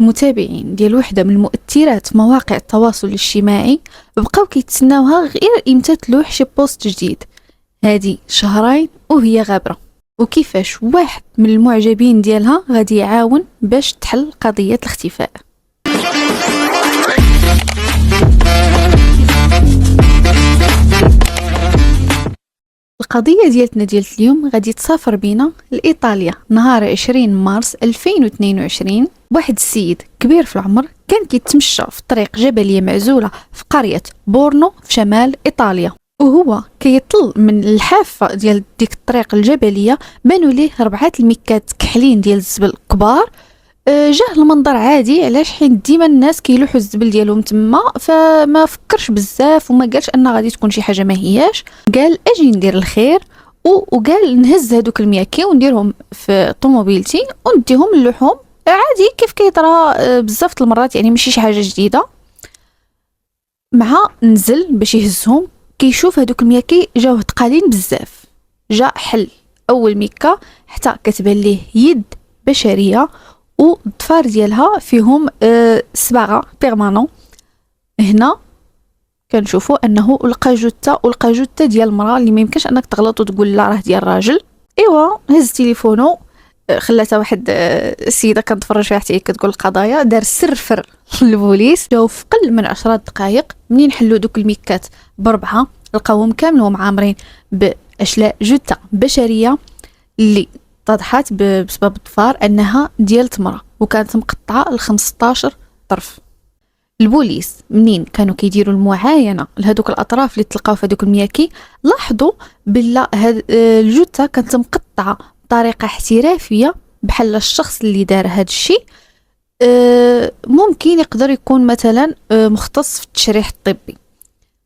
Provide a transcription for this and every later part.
المتابعين ديال وحده من المؤثرات في مواقع التواصل الاجتماعي بقاو كيتسناوها غير امتى تلوح شي بوست جديد. هادي شهرين وهي غابره، وكيفاش واحد من المعجبين ديالها غادي يعاون باش تحل قضيه الاختفاء. القضيه ديالتنا ديال اليوم غادي تسافر بينا لايطاليا نهار 20 مارس 2022. واحد السيد كبير في العمر كان كيتمشى في طريق جبليه معزوله في قريه بورنو في شمال ايطاليا، وهو كيطل من الحافه ديال ديك الطريق الجبليه بانوا ليه 4 المكات كحلين ديال الزبل كبار. جاه المنظر عادي، علاش حيت ديما الناس كيلوحوا الزبل ديالهم تما، فما فكرش بزاف وما قالش ان غادي تكون شي حاجه ما هياش. قال اجي ندير الخير، وقال نهز هذوك المياكي ونديرهم في طوموبيلتي ونديهم نلوحهم عادي كيف كيطرا بزاف المرات، يعني ماشي شي حاجه جديده. مع نزل باش يهزهم كيشوف هذوك المياكي جاوه ثقالين بزاف. جا حل اول ميكا حتى كتبان ليه يد بشريه والضفار ديالها فيهم صباغه بيرمانون. هنا كنشوفوا انه لقى جثه ديال المراه اللي ما يمكنش انك تغلط وتقول لا راه ديال الراجل. ايوا هز تليفونه، خلاتها واحد السيده كنتفرج فيها حتى هي كتقول القضايا، دار سرفر للبوليس. جاو في قل من 10 دقائق منين حلوا دوك الميكات ب4 لقاوهم كاملهم عامرين باشلاء جثه بشريه اللي اتضحت بسبب الضفار انها ديال تمره، وكانت مقطعه ل15 طرف. البوليس منين كانوا كيديروا المعاينه لهذوك الاطراف اللي تلقاو في هذوك المياكي لاحظوا بلا هاد الجثه كانت مقطعه بطريقه احترافيه، بحال الشخص اللي دار هاد الشيء ممكن يقدر يكون مثلا مختص في التشريح الطبي.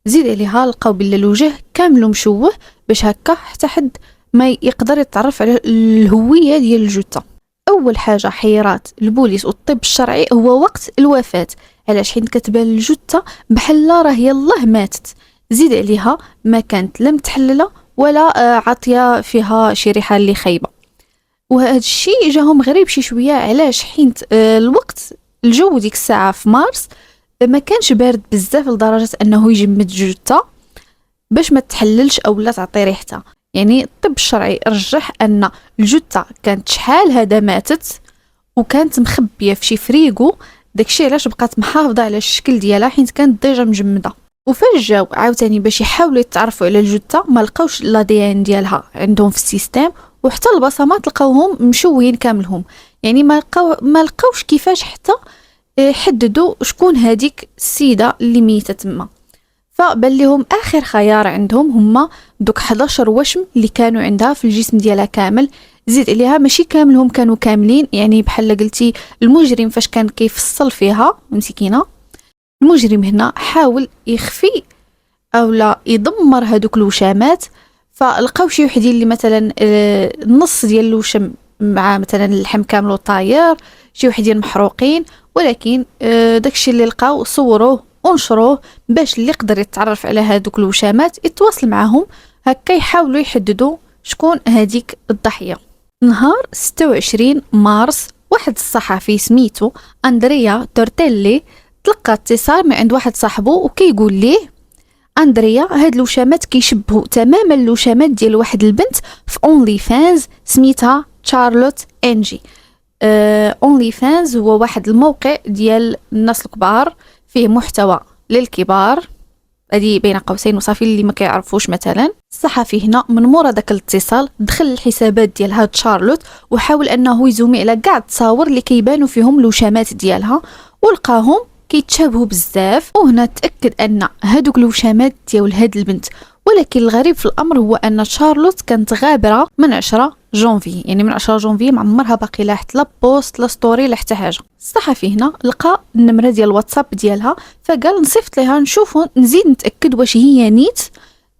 زيد عليها لقاو بلا الوجه كامل مشوه باش هكا حتى حد ما يقدر يتعرف على الهويه ديال الجثه. اول حاجه حيرات البوليس والطب الشرعي هو وقت الوفاه، علاش حين كتبان الجثه بحال راه يلاه ماتت. زيد عليها ما كانت لا متحلله ولا عاطيه فيها شي ريحه اللي خايبه. وهذا الشيء جاهم غريب شي شويه، علاش حين الوقت الجو ديك الساعه في مارس ما كانش بارد بزاف لدرجه انه يجمد جثه باش ما تحللش او لا تعطي ريحتها. يعني الطب الشرعي رجح ان الجثه كانت شحال هذا ماتت وكانت مخبيه في شي فريغو، داكشي علاش بقات محافظه على الشكل ديالها حيت كانت ديجا مجمده. وفاش جاو عاوتاني باش يحاولوا يتعرفوا على الجثه ما لقاوش لا دي ان ديالها عندهم في السيستم، وحتى البصمات لقاوهم مشوهين كاملهم، يعني ما لقاوش كيفاش حتى حددوا شكون هذيك السيده اللي ميته تما. فبان لهم اخر خيار عندهم هما دوك 11 وشم اللي كانوا عندها في الجسم ديالها كامل. زيد عليها ماشي كاملهم كانوا كاملين، يعني بحال قلتي المجرم فاش كان كيفصل فيها مسكينه، المجرم هنا حاول يخفي او لا يدمر هذوك الوشامات. فلقاو شي وحدين اللي مثلا النص ديال الوشم مع مثلا اللحم كامل طاير، شي وحدين محروقين، ولكن داكشي اللي لقاو صوروه ونشروه باش اللي يقدر يتعرف على هذوك الوشامات يتواصل معهم، هكا يحاولوا يحددوا شكون هذيك الضحيه. نهار 26 مارس واحد الصحفي سميتو اندريا تورتيلي تلقى اتصال من عند واحد صاحبه وكيقول ليه اندريا هاد الوشامات كيشبهوا تماما الوشامات ديال واحد البنت في اونلي فانز سميتها شارلوت انجي. اونلي فانز هو واحد الموقع ديال الناس الكبار فيه محتوى للكبار، هذه بين قوسين وصافي اللي ما كيعرفوش. مثلا الصحفي هنا من مورا داك الاتصال دخل الحسابات ديال هاد شارلوت وحاول انه يزومي على كاع التصاور اللي كيبانوا فيهم الوشامات ديالها، ولقاهم كيتشابهوا بزاف. وهنا تاكد ان هادوك الوشامات ديال هاد البنت. ولكن الغريب في الامر هو ان شارلوت كانت غابره من 10 جونفي، يعني من 10 جونفي ما عمرها باقي لا حتى لا بوست لا ستوري لا حتى حاجه. الصحفي هنا لقى النمره ديال الواتساب ديالها، فقال نصيفط ليها نشوفوا نزيد نتاكد واش هي نيت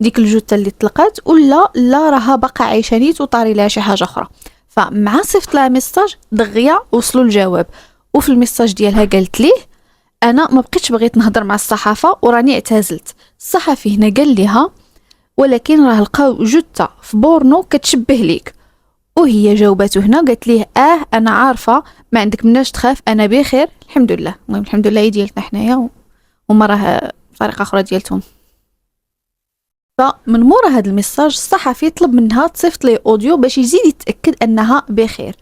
ديك الجثه اللي طلقات ولا لا راها باقا عايشه نيت وطاري لها شي حاجه اخرى. فمع صيفط لها ميساج دغيا وصلوا الجواب، وفي الميساج ديالها قالت ليه انا ما بقيتش بغيت نهضر مع الصحافه وراني اعتزلت. الصحفي هنا قال لها ولكن راه لقاو جثه في بورنو كتشبه ليك، وهي جاوبته هنا قالت ليه انا عارفه ما عندك مناش تخاف، انا بخير الحمد لله. المهم الحمد لله هي ديالتنا حنايا، وما راه طريقه اخرى ديالتهم. فمن مورا هذا الميساج الصحفي طلب منها تصيفط ليه اوديو باش يزيد يتاكد انها بخير.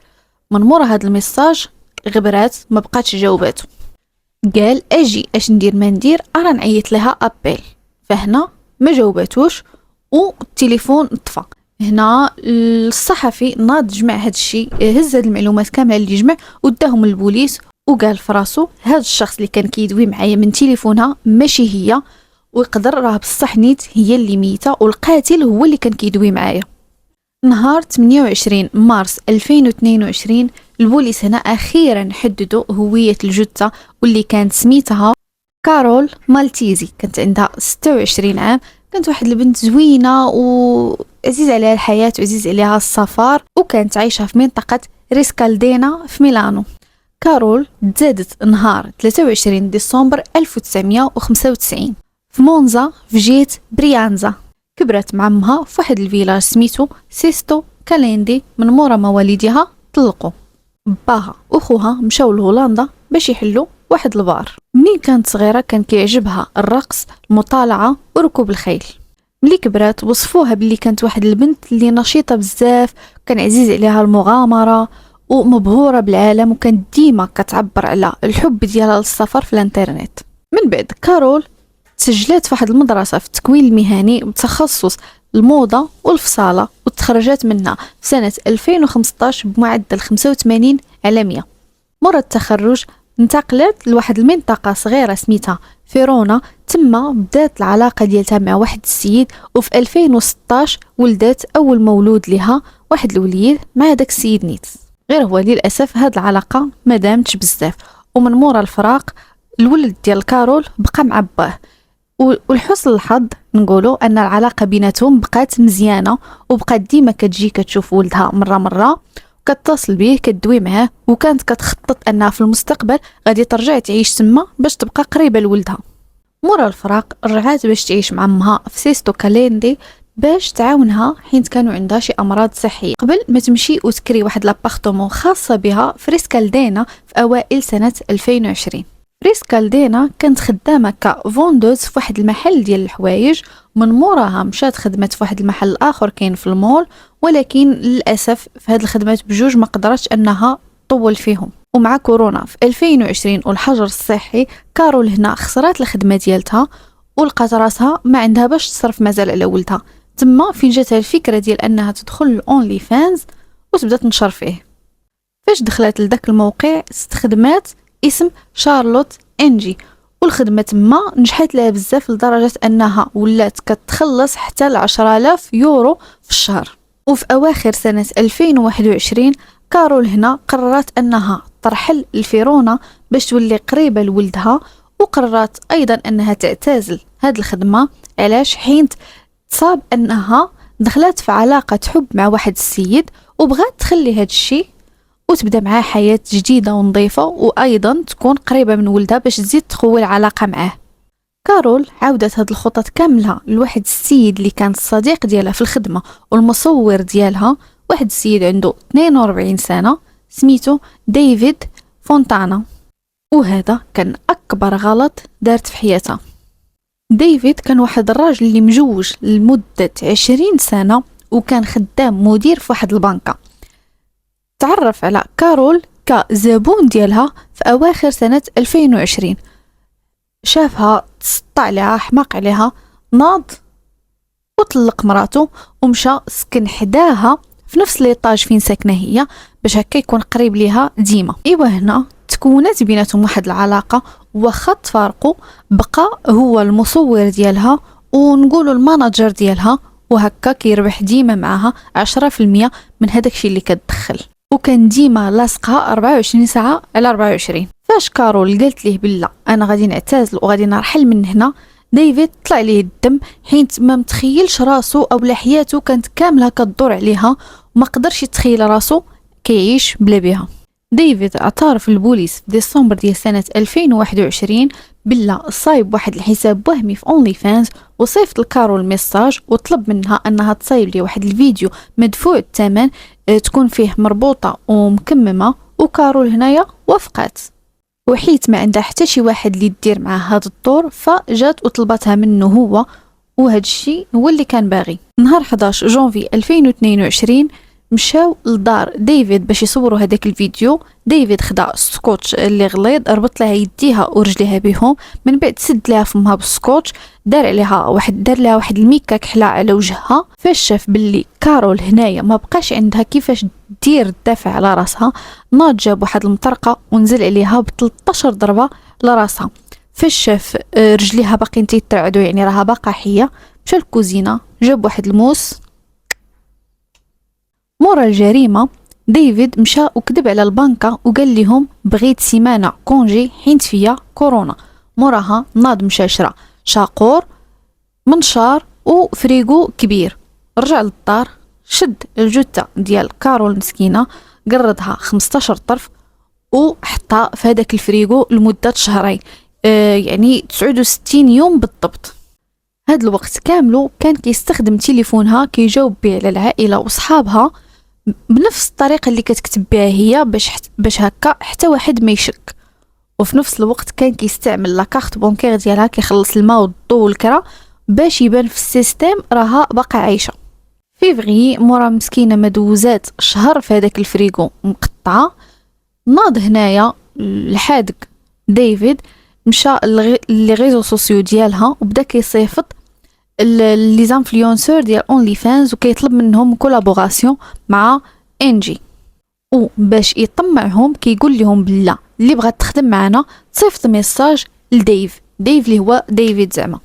من مورا هذا الميساج غبرات ما بقاتش جاوباتو. قال اجي اش ندير ما ندير، ارا نعيط لها ابيل. فهنا ما جاوباتوش والتليفون طفى. هنا الصحفي ناض جمع هاد الشيء، هز هاد المعلومات كامله اللي جمع وداهم للبوليس، وقال فراسو هاد الشخص اللي كان كيدوي معايا من تليفونها ماشي هي، ويقدر راه بصح نيت هي اللي ميته والقاتل هو اللي كان كيدوي معايا. نهار 28 مارس 2022 البوليس هنا اخيرا حددوا هويه الجثه، واللي كانت سميتها كارول مالتيزي. كانت عندها 26 عام، كانت واحد البنت زوينه وعزيز عليها الحياه وعزيز عليها السفر، وكانت عايشه في منطقه ريسكالدينا في ميلانو. كارول تزادت نهار 23 ديسمبر 1995 في مونزا في جهة بريانزا. كبرت مع امها في واحد الفيلاج سميتو سيستو كاليندي. من مورا ما والديها طلقوا، باها وخوها مشاو لهولندا باش يحلوا واحد البار. منين كانت صغيرة كان كيعجبها الرقص، المطالعة وركوب الخيل. ملي كبرات وصفوها باللي كانت واحد البنت اللي نشيطة بزاف، كان عزيز عليها المغامرة ومبهورة بالعالم، وكانت ديما كتعبر على الحب ديالها للسفر في الانترنت. من بعد كارول تسجلت في واحد المدرسة في التكوين المهني بتخصص الموضة والفصالة، وتخرجت منها في سنة 2015 بمعدل 85 على 100. مرة التخرج انتقلت لواحد المنطقة صغيرة سميتها فيرونا، تما بدات العلاقة ديالتها مع واحد السيد، وفي 2016 ولدت أول مولود لها واحد الوليد مع داك السيد نيت. غير هو للأسف هاد العلاقة ما دامتش بزاف، ومن مورا الفراق الولد ديال كارول بقى مع باه. والحسن الحظ نقولوا ان العلاقه بيناتهم بقات مزيانه، وبقات ديما كتجي كتشوف ولدها مره وكتصل به كدوي معاه، وكانت كتخطط انها في المستقبل غادي ترجع تعيش تما باش تبقى قريبه لولدها. مورا الفراق رجعت باش تعيش مع امها في سيستو كاليندي باش تعاونها حين كانوا عندها شي امراض صحيه، قبل ما تمشي وتكري واحد لابارتومون خاصه بها في ريسكالدينا في اوائل سنه 2020. ريسكالدينا كانت خدامه كفوندوز في واحد المحل ديال الحوايج، من موراها مشات خدمت في واحد المحل اخر كاين في المول، ولكن للاسف في هاد الخدمات بجوج ما قدرتش انها طول فيهم. ومع كورونا في 2020 والحجر الصحي، كارول هنا خسرات الخدمه ديالتها ولقات راسها ما عندها باش تصرف مازال على ولدها. تما فين جاتها الفكره ديال انها تدخل الاونلي فانز وتبدا تنشر فيه. فاش دخلت لذاك الموقع استخدمات اسم شارلوت انجي، والخدمه تما نجحت لها بزاف لدرجه انها ولات كتخلص حتى ل 10,000 يورو في الشهر. وفي اواخر سنه 2021 كارول هنا قررت انها ترحل لفيرونا باش تولي قريبه لولدها، وقررت ايضا انها تعتزل هذه الخدمه. علاش؟ حين تصاب انها دخلت في علاقه حب مع واحد السيد، وبغات تخلي هذا الشيء وتبدا معاه حياه جديده ونظيفه، وايضا تكون قريبه من ولدها باش تزيد تقوي العلاقه معاه. كارول عاودت هاد الخطط كامله لواحد السيد اللي كان الصديق ديالها في الخدمه والمصور ديالها، واحد السيد عنده 42 سنه سميتو ديفيد فونتانا، وهذا كان اكبر غلط دارت في حياتها. ديفيد كان واحد الراجل اللي مجوج لمده 20 سنه، وكان خدام مدير في واحد البنكه. تعرف على كارول كزبون ديالها في اواخر سنه 2020، شافها تسطع عليها حماق عليها، ناض وطلق مراته ومشى سكن حداها في نفس ليطاج فين ساكنه هي باش هكا يكون قريب ليها ديما. ايوا هنا تكونت بيناتهم واحد العلاقه، واخا تفارقوا بقى هو المصور ديالها ونقولوا الماناجر ديالها، وهكا كيربح ديما معاها 10% من هذاك الشيء اللي كتدخل، وكان ديما لاصقها 24 ساعه على 24. فاش كارول قالت ليه بلا انا غادي نعتزل وغادي نرحل من هنا، ديفيد طلع ليه الدم، حين ما متخيلش راسو او حياته كانت كامله كتدور عليها، وما قدرش يتخيل راسو كيعيش بلا بها. ديفيد اعترف للبوليس في ديسمبر ديال سنه 2021 بلا صايب واحد الحساب وهمي في اونلي فانز، وصيفط لكارول ميساج وطلب منها انها تصايب لي واحد الفيديو مدفوع الثمن تكون فيه مربوطه ومكممه، وكارول هنايا وافقت. وحيت ما عندها حتى شي واحد اللي دير معاه هذا الدور، فجات وطلبتها منه هو، وهذا الشيء هو اللي كان باغي. نهار 11 جونفي 2022 مشاو لدار ديفيد باش يصوروا هذاك الفيديو. ديفيد خدا السكوتش اللي غليظ، ربط لها يديها ورجليها بهم، من بعد سد لها فمها بالسكوتش، دار لها واحد الميكا كحله على وجهها. فاش شاف باللي كارول هنايا ما بقاش عندها كيفاش دير الدافع على راسها، ناض جاب واحد المطرقه ونزل عليها ب 13 ضربه لراسها. فاش شاف رجليها باقيين تيترعدوا، يعني راها باقا حيه، مشى الكوزينه جاب واحد الموس. مورا الجريمه ديفيد مشى وكذب على البنكه وقال لهم بغيت سيمانه كونجي حيت فيا كورونا. موراها ناض مشى شرا شاقور منشار وفريغو كبير، رجع للدار شد الجثه ديال كارول مسكينه، قردها 15 طرف وحطها في هذاك الفريغو لمده شهرين، يعني 69 يوم بالضبط. هاد الوقت كاملو كان كيستخدم تليفونها كيجاوب به على العائله وصحابها بنفس الطريقه اللي كتكتب بها هي، باش هكا حتى واحد ما يشك. وفي نفس الوقت كان كيستعمل لا كارت بونكير ديالها كيخلص الماء والضو والكرا باش يبان في السيستم راها باقا عايشه. فيفري مورا مسكينه ما دوزات شهر في هذاك الفريغو مقطعه، ناض هنايا لحادك ديفيد مشى لي ريزو سوسيو ديالها وبدا كيصيفط لي زانفلونسور ديال اونلي فانز وكيطلب منهم كولابوراسيون مع انجي، وباش يطمعهم كيقول لهم بلا اللي بغات تخدم معنا تصيفط ميساج لديف اللي هو ديفيد زعما.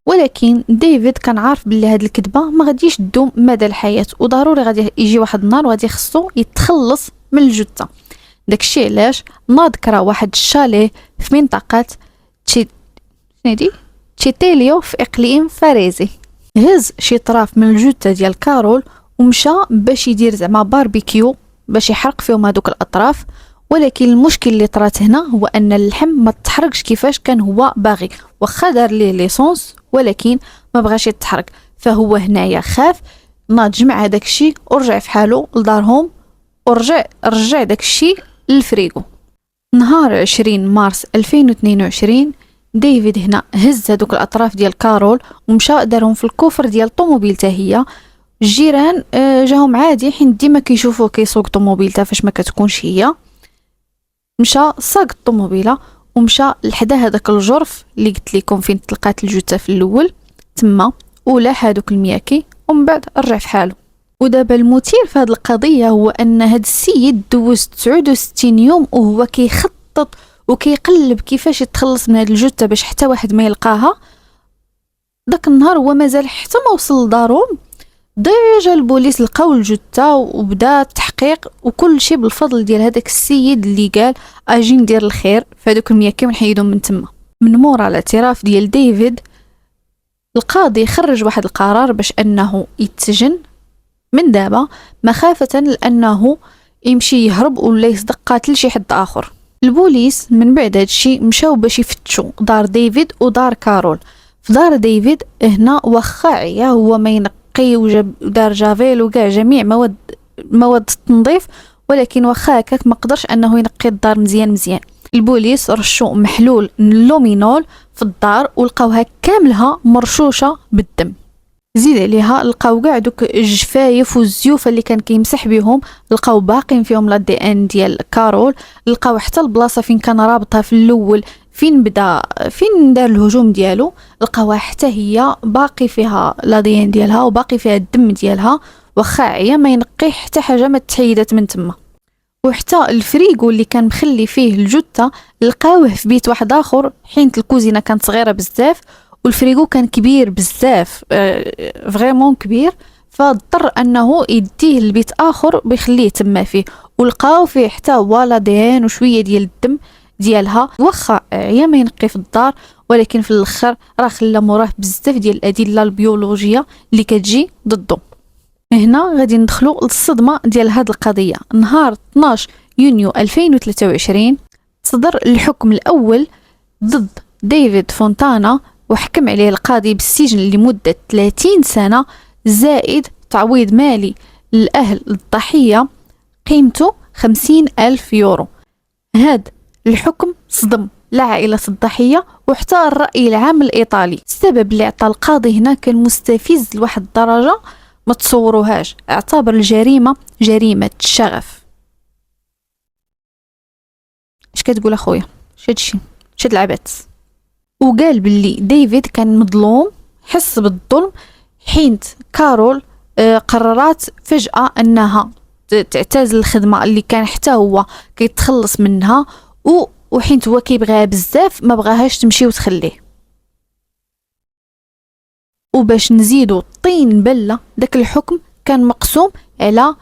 ولكن ديفيد كان عارف بلي هاد الكذبه ما غاديش تدوم مدى الحياه، وضروري غادي يجي واحد النهار وغادي خصو يتخلص من الجثه. داكشي علاش ناض كرا واحد الشاليه في منطقه تشيتيليو في اقليم فاريزي، هز شي طراف من الجثه ديال كارول ومشى باش يدير زعما باربيكيو باش يحرق فيهم هذوك الاطراف. ولكن المشكل اللي طرات هنا هو ان اللحم ما تحرقش كيفاش كان هو باغي، واخا دار ليه ليسونس ولكن ما بغاش يتحرق. فهو هنايا خاف، ناض جمع هذاك الشيء ورجع في حاله لدارهم ورجع داك الشيء للفريغو. نهار 20 مارس 2022 ديفيد هنا هز هذوك الاطراف ديال كارول ومشى دارهم في الكوفر ديال طوموبيلته هي. الجيران جاهم عادي حيت ديما كيشوفوه كيسوق طوموبيلته فاش ما كتكونش هي. مشى ساق الطوموبيله ومشى لحدا هذاك الجرف اللي قلت لكم فين تلقات الجثه في الاول تما، ولاح هذوك المياكي ومن بعد رجع في حاله. ودابا المثير في هذه القضيه هو ان هذا السيد دوز 69 يوم وهو كيخطط وكيقلب كيفاش يتخلص من هذه الجثه باش حتى واحد ما يلقاها. داك النهار هو مازال حتى ما وصل لدارهم ديجا البوليس لقاو الجثه وبدا التحقيق وكل شيء بالفضل ديال هذاك السيد اللي قال اجي ندير الخير في هذوك المياكي ونحيدهم من تما. من مورا الاعتراف ديال ديفيد القاضي خرج واحد القرار باش انه يتسجن من دابا مخافه لانه يمشي يهرب ولا يصدق قاتل شي حد اخر. البوليس من بعد هادشي مشاو باش يفتشوا دار ديفيد ودار كارول. في دار ديفيد هنا واخا عيا هو ما ينقي وجاب دار جافيل وكاع جميع مواد التنظيف، ولكن واخا هكاك ما قدرش انه ينقي الدار مزيان. البوليس رشوا محلول لومينول في الدار ولقاوها كاملها مرشوشه بالدم. زيد عليها لقاو كاع دوك الجفايف والزيوف اللي كان كيمسح بهم، لقاو باقين فيهم لا دي ان ديال كارول. لقاو حتى البلاصه فين كان رابطها في الاول فين دار الهجوم ديالو، لقاوها حتى هي باقي فيها لا دي ان ديالها وباقي فيها الدم ديالها، واخا عيا ما ينقي حتى حاجه ما تحيدت من تما. وحتى الفريغو اللي كان مخلي فيه الجثه لقاوه في بيت واحد اخر حيت الكوزينه كانت صغيره بزاف والفريغو كان كبير بزاف فريمون كبير، فاضطر انه يديه لبيت اخر بيخليه تما فيه. ولقاو فيه حتى هو لا دي ان وشويه ديال الدم ديالها، واخا عيا ما ينقي في الدار ولكن في الاخر راه خلى موراه بزاف ديال الادله البيولوجيه اللي كتجي ضده. هنا غادي ندخلوا للصدمه ديال هذه القضيه. نهار 12 يونيو 2023 صدر الحكم الاول ضد ديفيد فونتانا وحكم عليه القاضي بالسجن لمده 30 سنه زائد تعويض مالي للاهل الضحيه قيمته 50,000 يورو. هاد الحكم صدم لا عائلة الضحية وحتى الرأي العام الإيطالي. السبب اللي عطى القاضي هنا كان مستفز لواحد الدرجة ما تصوروهاش، اعتبر الجريمة جريمة شغف. اش كتقول اخويا؟ شادشي شاد العبات. وقال باللي ديفيد كان مظلوم، حس بالظلم حين كارول قررت فجأة انها تعتزل الخدمة اللي كان حتى هو كيتخلص منها، وحين هو كيبغيها بزاف ما بغاهاش تمشي وتخليه. وباش نزيدو طين بلة، داك الحكم كان مقسوم على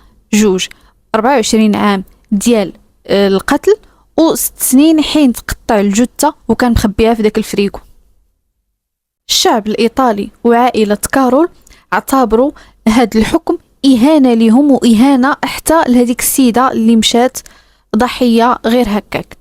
24 عام ديال القتل و6 سنين حين تقطع الجثة وكان مخبيها في داك الفريكو. الشعب الإيطالي وعائلة كارول اعتبروا هاد الحكم إهانة لهم وإهانة حتى لهذيك السيدة اللي مشات ضحية غير هكاك،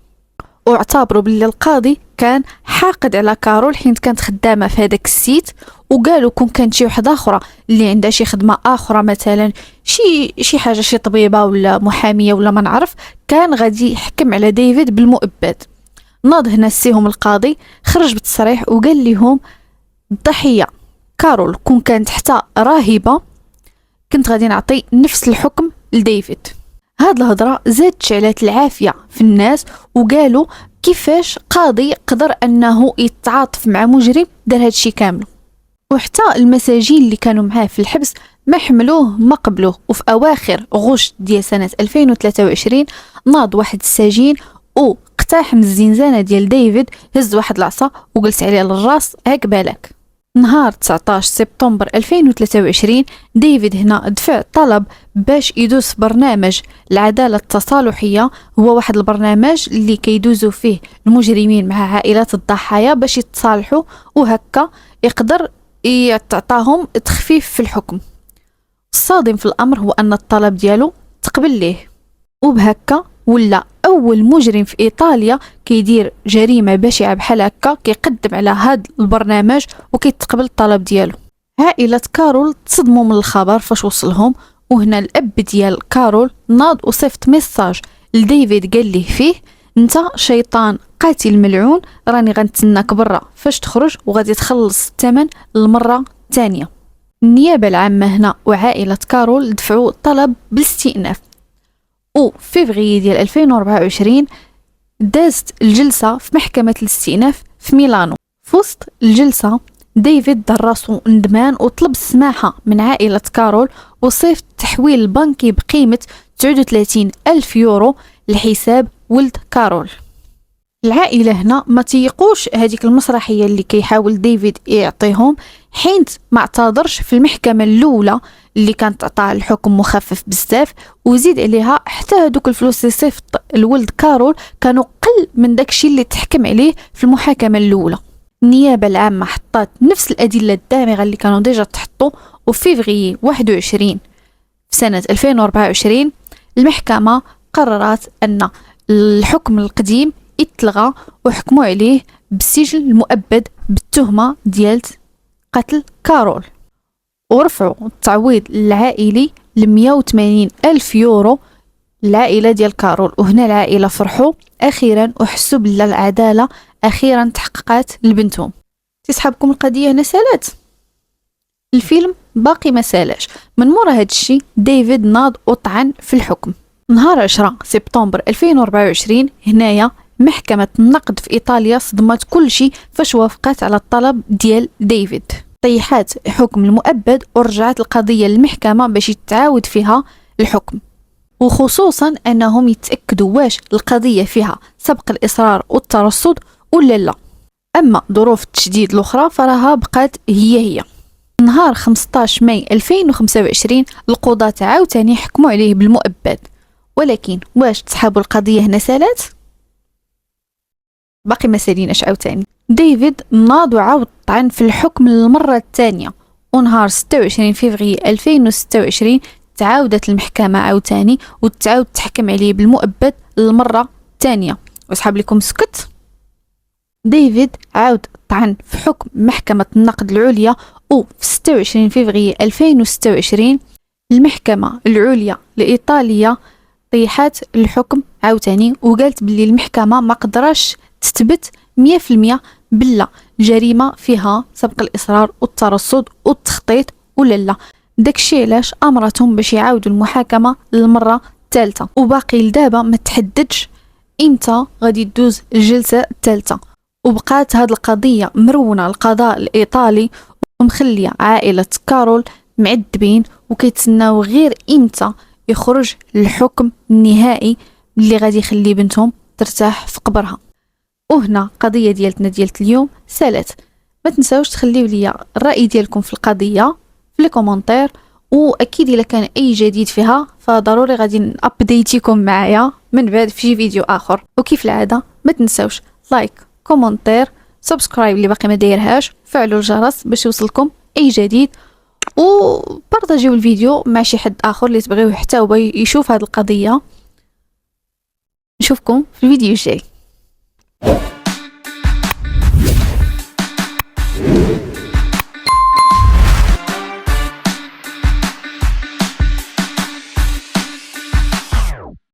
واعتبروا باللي القاضي كان حاقد على كارول حين كانت خدامة في هذاك السيت، وقالوا كون كانت شي وحده اخرى اللي عندها شي خدمه اخرى، مثلا شي حاجه، شي طبيبه ولا محاميه ولا ما نعرف، كان غادي يحكم على ديفيد بالمؤبد. ناض هنا سيهم القاضي خرج بتصريح وقال لهم الضحيه كارول كون كانت حتى راهبه كنت غادي نعطي نفس الحكم لديفيد. هاد الهضره زادت شعلات العافيه في الناس، وقالوا كيفاش قاضي قدر انه يتعاطف مع مجرم دار هادشي كامل. وحتى المساجين اللي كانوا معاه في الحبس ما حملوه ما قبلوه. وفي اواخر غشت ديال سنه 2023 ناض واحد السجين واقتحم الزنزانه ديال ديفيد، هز واحد العصا وجلس عليه للراس هاك بالك. نهار 19 سبتمبر 2023 ديفيد هنا دفع طلب باش يدوز في برنامج العدالة التصالحية. هو واحد البرنامج اللي كيدوزوا فيه المجرمين مع عائلات الضحايا باش يتصالحوا وهكا يقدر يعطاهم تخفيف في الحكم. الصادم في الأمر هو أن الطلب ديالو تقبل ليه، وبهكا ولا أول مجرم في إيطاليا كيدير جريمة بشعة بحال هكا كيقدم على هاد البرنامج وكيتقبل الطلب ديالو. عائلة كارول تصدموا من الخبر فاش وصلهم، وهنا الأب ديال كارول ناض وصيفط ميساج لديفيد قال ليه فيه انت شيطان قاتل ملعون، راني غنتسناك برا فاش تخرج وغادي تخلص الثمن المرة الثانية. النيابة العامة هنا وعائلة كارول دفعوا طلب بالاستئناف، وفي فغري ديال 2024 دازت الجلسة في محكمة الاستئناف في ميلانو. في وسط الجلسة ديفيد دار راسو ندمان وطلب السماحة من عائلة كارول وصيفط تحويل بنكي بقيمة 39 ألف يورو لحساب ولد كارول. العائلة هنا ما تيقوش هذيك المسرحية اللي كيحاول ديفيد يعطيهم، حين ما اعتذرش في المحكمة الأولى اللي كانت عطاه الحكم مخفف بزاف، وزيد عليها حتى هذوك الفلوس اللي صيفط الولد كارول كانوا قل من داكشي اللي تحكم عليه في المحاكمة الأولى. النيابة العامة حطات نفس الأدلة الدامغة اللي كانوا ديجا تحطوا، وفي فغري 21 في سنة 2024 المحكمة قررت أن الحكم القديم اتلغى وحكموا عليه بالسجن المؤبد بالتهمة ديال قتل كارول، ورفعوا التعويض العائلي ل180 ألف يورو العائلة ديال كارول. وهنا العائلة فرحوا أخيرا وحسوا بلا العدالة أخيرا تحققت لبنتهم. تسحبكم القضية هنا سالات، الفيلم باقي ما سالاش. من مورا هادشي ديفيد ناض وطعن في الحكم. نهار 10 سبتمبر 2024 هنايا محكمة النقد في إيطاليا صدمت كل شيء فاش وافقت على الطلب ديال ديفيد، طيحات حكم المؤبد ورجعت القضية للمحكمة باش يتعاود فيها الحكم، وخصوصا أنهم يتأكدوا واش القضية فيها سبق الإصرار والترصد ولا لا. أما ظروف التشديد الأخرى فراها بقات هي. نهار 15 ماي 2025 القضاة عاوتاني حكموا عليه بالمؤبد، ولكن واش تسحبوا القضية هنا سالات؟ باقي ما ساليناش عاوتاني. ديفيد ناض وعاود طعن في الحكم للمرة الثانية، ونهار 26 فبراير 2026 تعاودت المحكمة عاوتاني وتعاود تحكم عليه بالمؤبد للمرة الثانية. واسحب لكم سكت. ديفيد عاود طعن في حكم محكمة النقد العليا، وفي 26 فبراير 2026 المحكمة العليا الإيطالية طيحات الحكم عاوتاني وقالت باللي المحكمة ما قدراش تثبت 100% بلا الجريمة فيها سبق الإصرار والترصد والتخطيط ولا لا. داكشي علاش أمرتهم باش يعاودوا المحاكمة للمرة الثالثة، وباقي لدابا ما تحددش امتى غادي تدوز الجلسة الثالثة. وبقات هاد القضية مرونة القضاء الإيطالي ومخلية عائلة كارول معذبين وكيتسناو غير امتى يخرج الحكم النهائي اللي غادي يخلي بنتهم ترتاح في قبرها. وهنا قضية ديالتنا ديالت اليوم سالت. ما تنساوش تخليو ليا الرأي ديالكم في القضية في الكومنتير، واكيد الا كان اي جديد فيها فضروري غادي نابديتيكم معايا من بعد في شي فيديو اخر. وكيف العاده ما تنساوش لايك كومنتير سبسكرايب اللي باقي ما دايرهاش، فعلوا الجرس باش يوصلكم اي جديد، وبارطاجيو الفيديو مع شي حد اخر اللي تبغيوه حتى هو يشوف هذه القضيه. نشوفكم في الفيديو الجاي.